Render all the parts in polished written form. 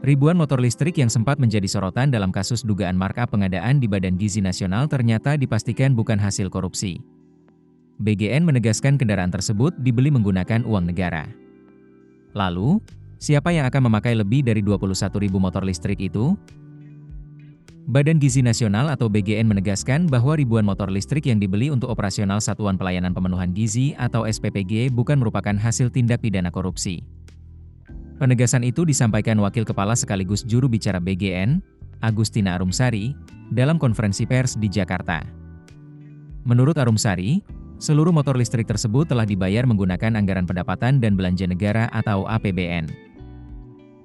Ribuan motor listrik yang sempat menjadi sorotan dalam kasus dugaan markup pengadaan di Badan Gizi Nasional ternyata dipastikan bukan hasil korupsi. BGN menegaskan kendaraan tersebut dibeli menggunakan uang negara. Lalu, siapa yang akan memakai lebih dari 21.000 motor listrik itu? Badan Gizi Nasional atau BGN menegaskan bahwa ribuan motor listrik yang dibeli untuk operasional Satuan Pelayanan Pemenuhan Gizi atau SPPG bukan merupakan hasil tindak pidana korupsi. Penegasan itu disampaikan Wakil Kepala sekaligus juru bicara BGN, Agustina Arumsari, dalam konferensi pers di Jakarta. Menurut Arumsari, seluruh motor listrik tersebut telah dibayar menggunakan anggaran pendapatan dan belanja negara atau APBN.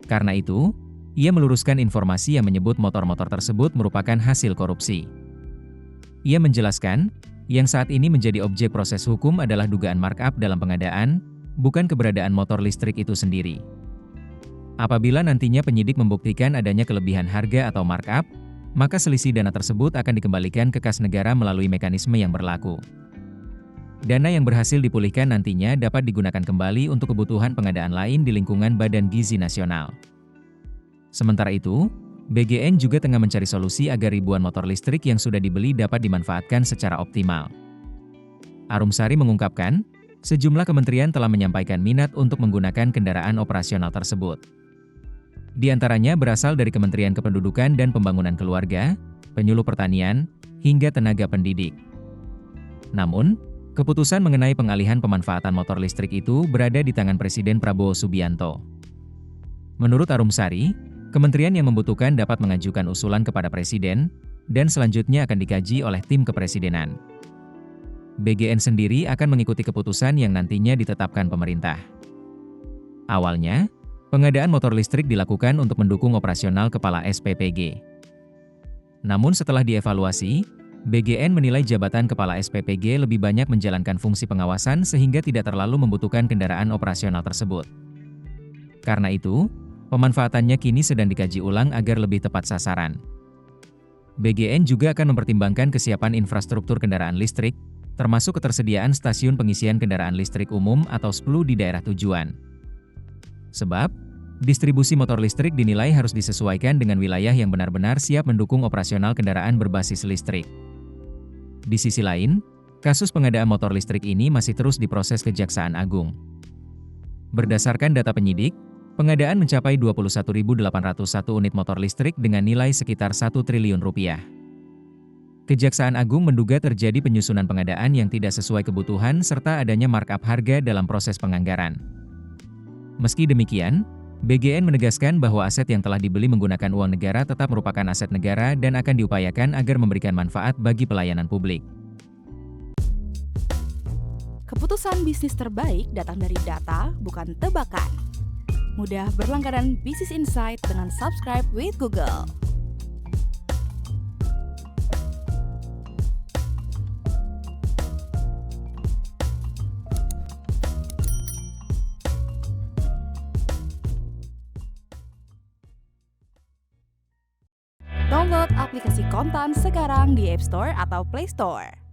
Karena itu, ia meluruskan informasi yang menyebut motor-motor tersebut merupakan hasil korupsi. Ia menjelaskan, yang saat ini menjadi objek proses hukum adalah dugaan markup dalam pengadaan, bukan keberadaan motor listrik itu sendiri. Apabila nantinya penyidik membuktikan adanya kelebihan harga atau markup, maka selisih dana tersebut akan dikembalikan ke kas negara melalui mekanisme yang berlaku. Dana yang berhasil dipulihkan nantinya dapat digunakan kembali untuk kebutuhan pengadaan lain di lingkungan Badan Gizi Nasional. Sementara itu, BGN juga tengah mencari solusi agar ribuan motor listrik yang sudah dibeli dapat dimanfaatkan secara optimal. Arumsari mengungkapkan, sejumlah kementerian telah menyampaikan minat untuk menggunakan kendaraan operasional tersebut. Di antaranya berasal dari Kementerian Kependudukan dan Pembangunan Keluarga, Penyuluh Pertanian, hingga tenaga pendidik. Namun, keputusan mengenai pengalihan pemanfaatan motor listrik itu berada di tangan Presiden Prabowo Subianto. Menurut Arumsari, kementerian yang membutuhkan dapat mengajukan usulan kepada Presiden, dan selanjutnya akan dikaji oleh tim kepresidenan. BGN sendiri akan mengikuti keputusan yang nantinya ditetapkan pemerintah. Awalnya, pengadaan motor listrik dilakukan untuk mendukung operasional kepala SPPG. Namun setelah dievaluasi, BGN menilai jabatan kepala SPPG lebih banyak menjalankan fungsi pengawasan sehingga tidak terlalu membutuhkan kendaraan operasional tersebut. Karena itu, pemanfaatannya kini sedang dikaji ulang agar lebih tepat sasaran. BGN juga akan mempertimbangkan kesiapan infrastruktur kendaraan listrik, termasuk ketersediaan stasiun pengisian kendaraan listrik umum atau SPLU di daerah tujuan. Sebab, distribusi motor listrik dinilai harus disesuaikan dengan wilayah yang benar-benar siap mendukung operasional kendaraan berbasis listrik. Di sisi lain, kasus pengadaan motor listrik ini masih terus diproses Kejaksaan Agung. Berdasarkan data penyidik, pengadaan mencapai 21.801 unit motor listrik dengan nilai sekitar 1 triliun rupiah. Kejaksaan Agung menduga terjadi penyusunan pengadaan yang tidak sesuai kebutuhan serta adanya markup harga dalam proses penganggaran. Meski demikian, BGN menegaskan bahwa aset yang telah dibeli menggunakan uang negara tetap merupakan aset negara dan akan diupayakan agar memberikan manfaat bagi pelayanan publik. Keputusan bisnis terbaik datang dari data, bukan tebakan. Mudah berlangganan Business Insight dengan subscribe with Google. Download aplikasi Kontan sekarang di App Store atau Play Store.